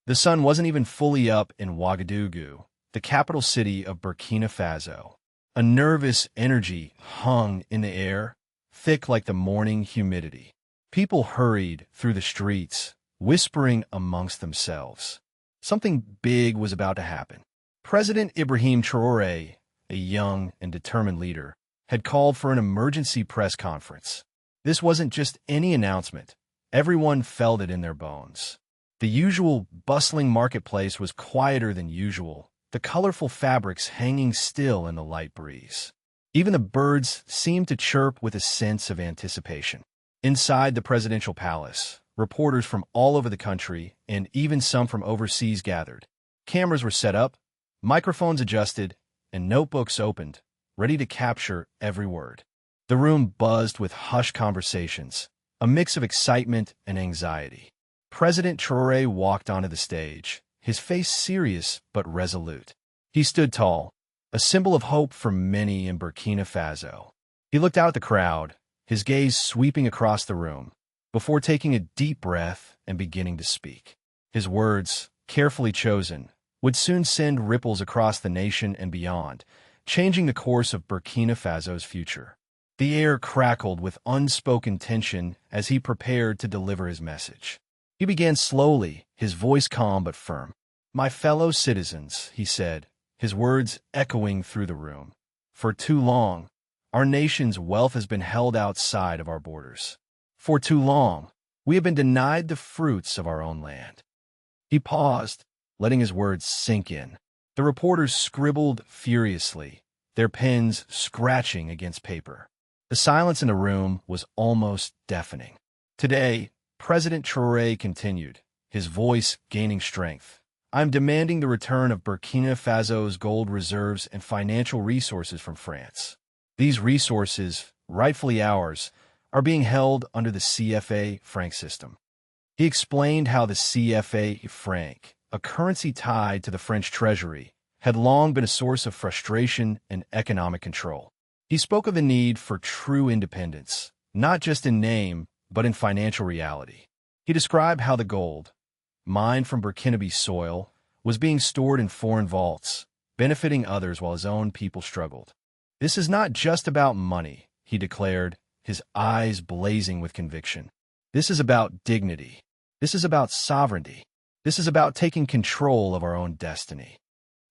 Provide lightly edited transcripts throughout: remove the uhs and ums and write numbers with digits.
The sun wasn't even fully up in Ouagadougou, the capital city of Burkina Faso. A nervous energy hung in the air, thick like the morning humidity. People hurried through the streets, whispering amongst themselves. Something big was about to happen. President Ibrahim Traoré, a young and determined leader, had called for an emergency press conference. This wasn't just any announcement. Everyone felt it in their bones. The usual bustling marketplace was quieter than usual, the colorful fabrics hanging still in the light breeze. Even the birds seemed to chirp with a sense of anticipation. Inside the presidential palace, reporters from all over the country and even some from overseas gathered. Cameras were set up, microphones adjusted, and notebooks opened, ready to capture every word. The room buzzed with hushed conversations, a mix of excitement and anxiety. President Traoré walked onto the stage, his face serious but resolute. He stood tall, a symbol of hope for many in Burkina Faso. He looked out at the crowd, his gaze sweeping across the room, before taking a deep breath and beginning to speak. His words, carefully chosen, would soon send ripples across the nation and beyond, changing the course of Burkina Faso's future. The air crackled with unspoken tension as he prepared to deliver his message. He began slowly, his voice calm but firm. "My fellow citizens," he said, his words echoing through the room. "For too long, our nation's wealth has been held outside of our borders. For too long, we have been denied the fruits of our own land." He paused, letting his words sink in. The reporters scribbled furiously, their pens scratching against paper. The silence in the room was almost deafening. "Today," President Traoré continued, his voice gaining strength, "I'm demanding the return of Burkina Faso's gold reserves and financial resources from France. These resources, rightfully ours, are being held under the CFA franc system." He explained how the CFA franc, a currency tied to the French treasury, had long been a source of frustration and economic control. He spoke of the need for true independence, not just in name, but in financial reality. He described how the gold, mined from Burkinabe soil, was being stored in foreign vaults, benefiting others while his own people struggled. "This is not just about money," he declared, his eyes blazing with conviction. "This is about dignity. This is about sovereignty. This is about taking control of our own destiny."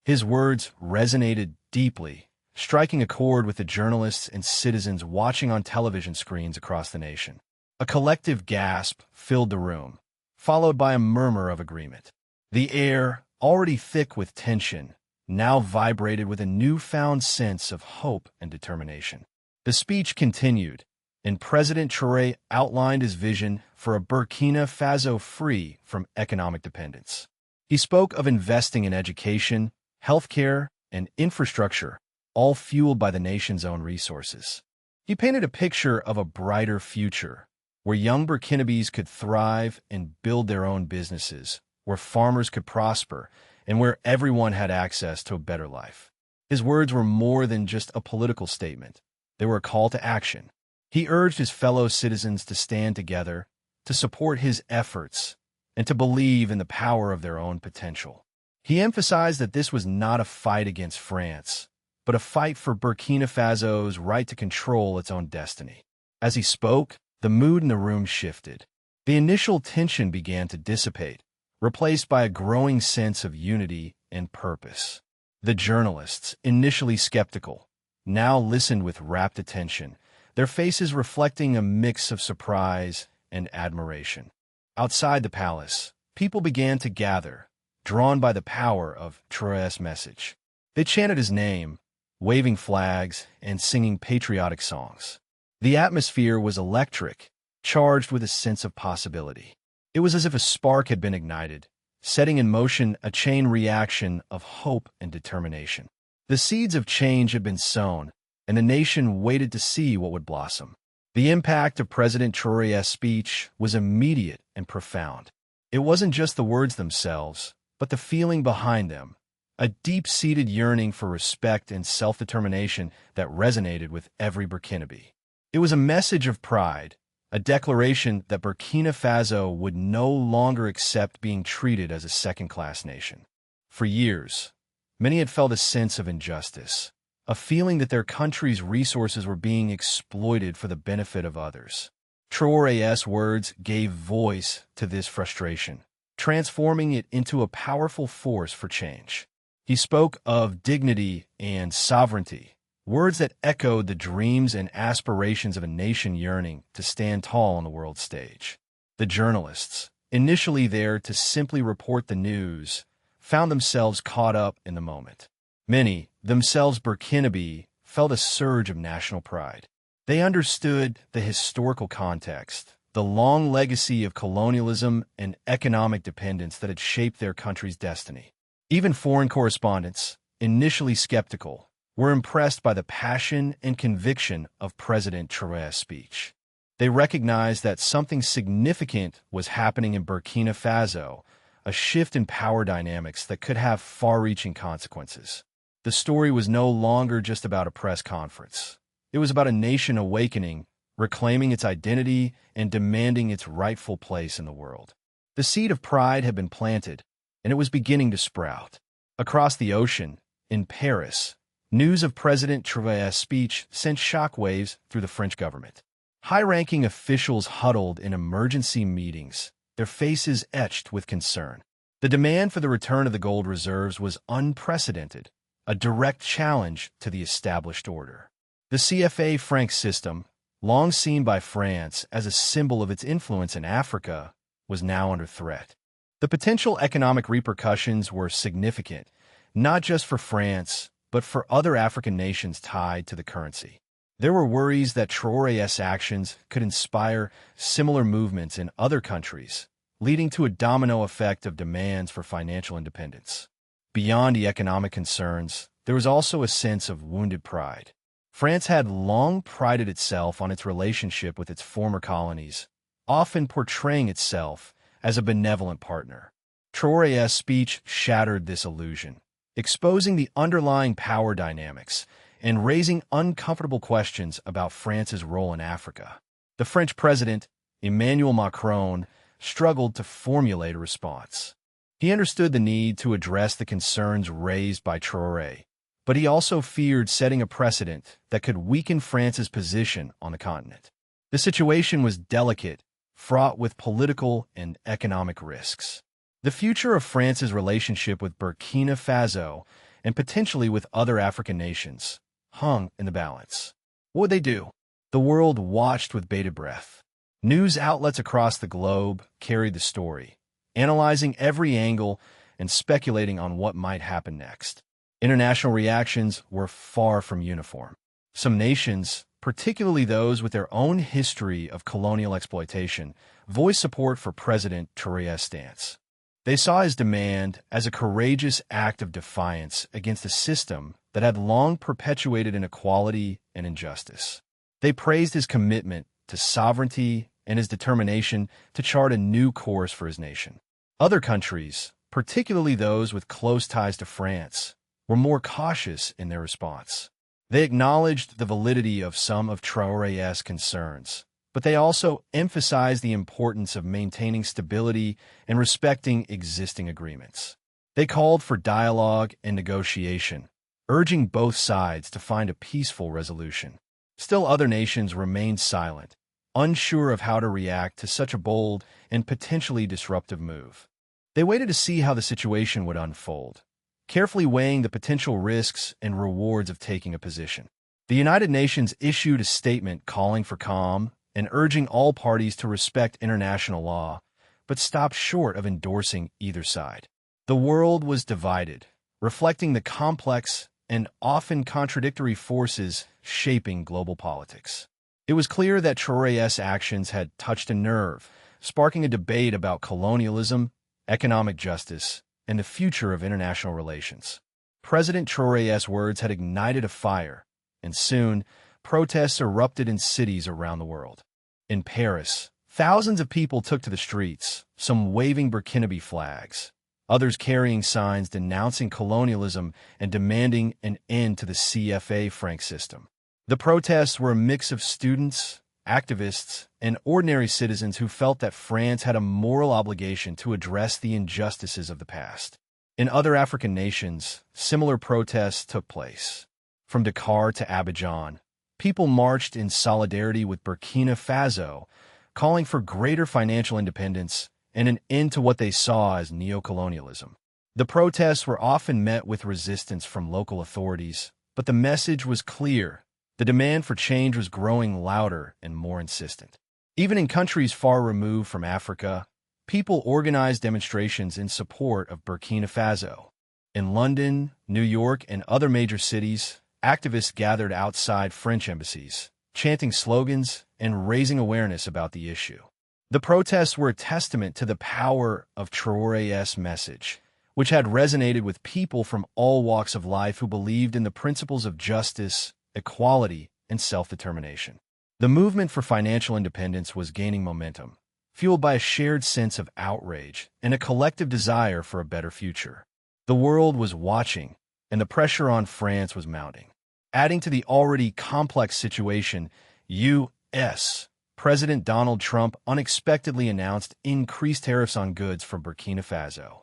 His words resonated deeply, striking a chord with the journalists and citizens watching on television screens across the nation. A collective gasp filled the room, followed by a murmur of agreement. The air, already thick with tension, now vibrated with a newfound sense of hope and determination. The speech continued, and President Traoré outlined his vision for a Burkina Faso free from economic dependence. He spoke of investing in education, healthcare, and infrastructure, all fueled by the nation's own resources. He painted a picture of a brighter future, where young Burkinabes could thrive and build their own businesses, where farmers could prosper, and where everyone had access to a better life. His words were more than just a political statement. They were a call to action. He urged his fellow citizens to stand together, to support his efforts, and to believe in the power of their own potential. He emphasized that this was not a fight against France, but a fight for Burkina Faso's right to control its own destiny. As he spoke, the mood in the room shifted. The initial tension began to dissipate, replaced by a growing sense of unity and purpose. The journalists, initially skeptical, now listened with rapt attention, their faces reflecting a mix of surprise and admiration. Outside the palace, people began to gather, drawn by the power of Traoré's message. They chanted his name, waving flags and singing patriotic songs. The atmosphere was electric, charged with a sense of possibility. It was as if a spark had been ignited, setting in motion a chain reaction of hope and determination. The seeds of change had been sown, and the nation waited to see what would blossom. The impact of President Traoré's speech was immediate and profound. It wasn't just the words themselves, but the feeling behind them, a deep-seated yearning for respect and self-determination that resonated with every Burkinabe. It was a message of pride, a declaration that Burkina Faso would no longer accept being treated as a second-class nation. For years, many had felt a sense of injustice, a feeling that their country's resources were being exploited for the benefit of others. Traoré's words gave voice to this frustration, transforming it into a powerful force for change. He spoke of dignity and sovereignty, words that echoed the dreams and aspirations of a nation yearning to stand tall on the world stage. The journalists, initially there to simply report the news, found themselves caught up in the moment. Many, themselves Burkinabe, felt a surge of national pride. They understood the historical context, the long legacy of colonialism and economic dependence that had shaped their country's destiny. Even foreign correspondents, initially skeptical, were impressed by the passion and conviction of President Traoré's speech. They recognized that something significant was happening in Burkina Faso, a shift in power dynamics that could have far-reaching consequences. The story was no longer just about a press conference. It was about a nation awakening, reclaiming its identity, and demanding its rightful place in the world. The seed of pride had been planted, and it was beginning to sprout. Across the ocean, in Paris, news of President Traoré's speech sent shockwaves through the French government. High-ranking officials huddled in emergency meetings, their faces etched with concern. The demand for the return of the gold reserves was unprecedented, a direct challenge to the established order. The CFA franc system, long seen by France as a symbol of its influence in Africa, was now under threat. The potential economic repercussions were significant, not just for France, but for other African nations tied to the currency. There were worries that Traoré's actions could inspire similar movements in other countries, leading to a domino effect of demands for financial independence. Beyond the economic concerns, there was also a sense of wounded pride. France had long prided itself on its relationship with its former colonies, often portraying itself as a benevolent partner. Traoré's speech shattered this illusion, exposing the underlying power dynamics and raising uncomfortable questions about France's role in Africa. The French president, Emmanuel Macron, struggled to formulate a response. He understood the need to address the concerns raised by Traoré, but he also feared setting a precedent that could weaken France's position on the continent. The situation was delicate, fraught with political and economic risks. The future of France's relationship with Burkina Faso, and potentially with other African nations, hung in the balance. What would they do? The world watched with bated breath. News outlets across the globe carried the story, analyzing every angle and speculating on what might happen next. International reactions were far from uniform. Some nations, particularly those with their own history of colonial exploitation, voiced support for President Traoré's stance. They saw his demand as a courageous act of defiance against a system that had long perpetuated inequality and injustice. They praised his commitment to sovereignty and his determination to chart a new course for his nation. Other countries, particularly those with close ties to France, were more cautious in their response. They acknowledged the validity of some of Traoré's concerns, but they also emphasized the importance of maintaining stability and respecting existing agreements. They called for dialogue and negotiation, urging both sides to find a peaceful resolution. Still, other nations remained silent, unsure of how to react to such a bold and potentially disruptive move. They waited to see how the situation would unfold, carefully weighing the potential risks and rewards of taking a position. The United Nations issued a statement calling for calm and urging all parties to respect international law, but stopped short of endorsing either side. The world was divided, reflecting the complex and often contradictory forces shaping global politics. It was clear that Traoré's actions had touched a nerve, sparking a debate about colonialism, economic justice, and the future of international relations. President Traoré's words had ignited a fire, and soon, protests erupted in cities around the world. In Paris, thousands of people took to the streets, some waving Burkinabe flags, others carrying signs denouncing colonialism and demanding an end to the CFA franc system. The protests were a mix of students, activists, and ordinary citizens who felt that France had a moral obligation to address the injustices of the past. In other African nations, similar protests took place. From Dakar to Abidjan, people marched in solidarity with Burkina Faso, calling for greater financial independence and an end to what they saw as neocolonialism. The protests were often met with resistance from local authorities, but the message was clear. The demand for change was growing louder and more insistent. Even in countries far removed from Africa, people organized demonstrations in support of Burkina Faso. In London, New York, and other major cities, activists gathered outside French embassies, chanting slogans and raising awareness about the issue. The protests were a testament to the power of Traoré's message, which had resonated with people from all walks of life who believed in the principles of justice, equality, and self-determination. The movement for financial independence was gaining momentum, fueled by a shared sense of outrage and a collective desire for a better future. The world was watching, and the pressure on France was mounting. Adding to the already complex situation, U.S. President Donald Trump unexpectedly announced increased tariffs on goods from Burkina Faso.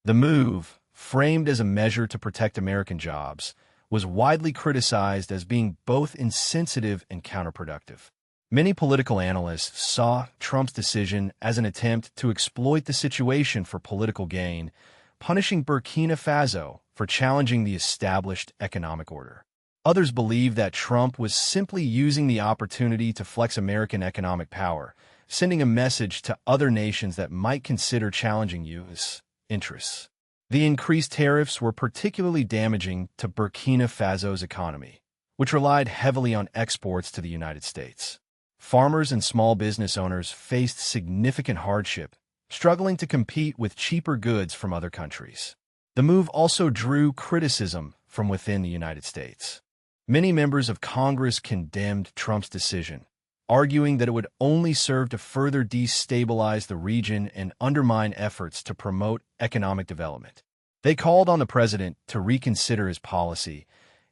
The move, framed as a measure to protect American jobs, was widely criticized as being both insensitive and counterproductive. Many political analysts saw Trump's decision as an attempt to exploit the situation for political gain, punishing Burkina Faso for challenging the established economic order. Others believe that Trump was simply using the opportunity to flex American economic power, sending a message to other nations that might consider challenging U.S. interests. The increased tariffs were particularly damaging to Burkina Faso's economy, which relied heavily on exports to the United States. Farmers and small business owners faced significant hardship, struggling to compete with cheaper goods from other countries. The move also drew criticism from within the United States. Many members of Congress condemned Trump's decision, arguing that it would only serve to further destabilize the region and undermine efforts to promote economic development. They called on the president to reconsider his policy,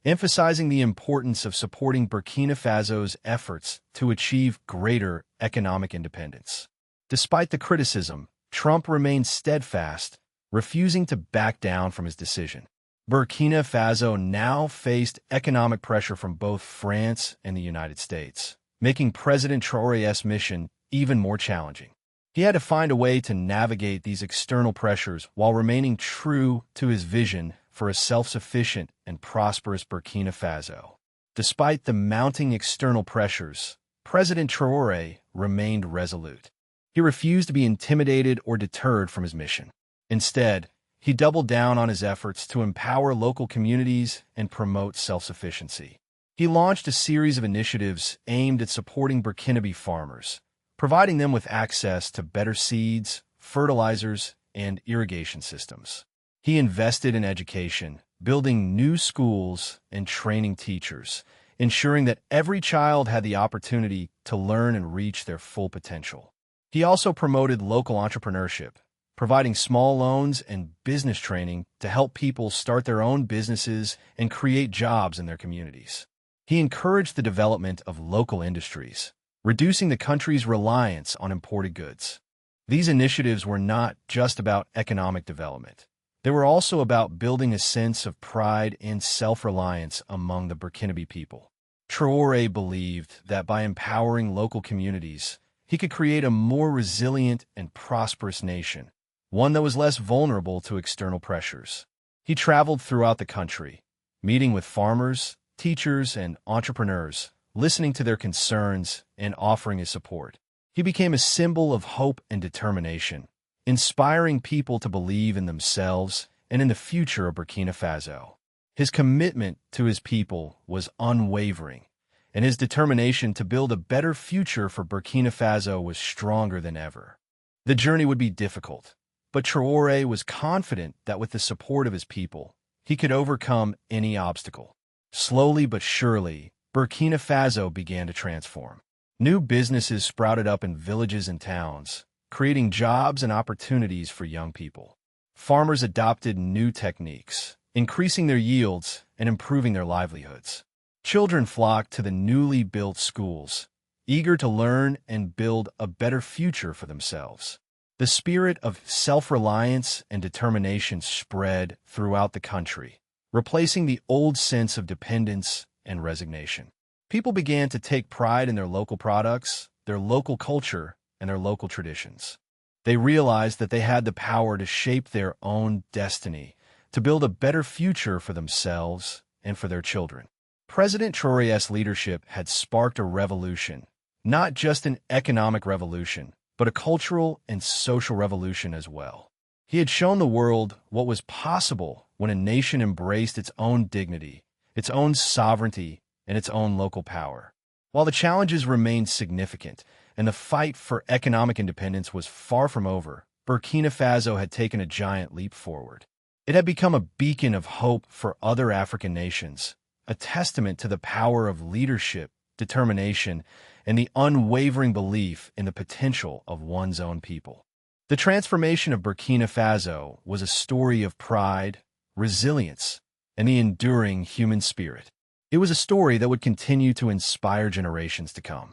emphasizing the importance of supporting Burkina Faso's efforts to achieve greater economic independence. Despite the criticism, Trump remained steadfast, refusing to back down from his decision. Burkina Faso now faced economic pressure from both France and the United States, making President Traoré's mission even more challenging. He had to find a way to navigate these external pressures while remaining true to his vision for a self-sufficient and prosperous Burkina Faso. Despite the mounting external pressures, President Traoré remained resolute. He refused to be intimidated or deterred from his mission. Instead, he doubled down on his efforts to empower local communities and promote self-sufficiency. He launched a series of initiatives aimed at supporting Burkinabe farmers, providing them with access to better seeds, fertilizers, and irrigation systems. He invested in education, building new schools and training teachers, ensuring that every child had the opportunity to learn and reach their full potential. He also promoted local entrepreneurship, providing small loans and business training to help people start their own businesses and create jobs in their communities. He encouraged the development of local industries, reducing the country's reliance on imported goods. These initiatives were not just about economic development. They were also about building a sense of pride and self-reliance among the Burkinabe people. Traoré believed that by empowering local communities, he could create a more resilient and prosperous nation, one that was less vulnerable to external pressures. He traveled throughout the country, meeting with farmers, teachers, and entrepreneurs, listening to their concerns and offering his support. He became a symbol of hope and determination, inspiring people to believe in themselves and in the future of Burkina Faso. His commitment to his people was unwavering, and his determination to build a better future for Burkina Faso was stronger than ever. The journey would be difficult, but Traoré was confident that with the support of his people, he could overcome any obstacle. Slowly but surely, Burkina Faso began to transform. New businesses sprouted up in villages and towns, creating jobs and opportunities for young people. Farmers adopted new techniques, increasing their yields and improving their livelihoods. Children flocked to the newly built schools, eager to learn and build a better future for themselves. The spirit of self-reliance and determination spread throughout the country, replacing the old sense of dependence and resignation. People began to take pride in their local products, their local culture, and their local traditions. They realized that they had the power to shape their own destiny, to build a better future for themselves and for their children. President Traoré's leadership had sparked a revolution, not just an economic revolution, but a cultural and social revolution as well. He had shown the world what was possible when a nation embraced its own dignity, its own sovereignty, and its own local power. While the challenges remained significant, and the fight for economic independence was far from over, Burkina Faso had taken a giant leap forward. It had become a beacon of hope for other African nations, a testament to the power of leadership, determination, and the unwavering belief in the potential of one's own people. The transformation of Burkina Faso was a story of pride, resilience, and the enduring human spirit. It was a story that would continue to inspire generations to come.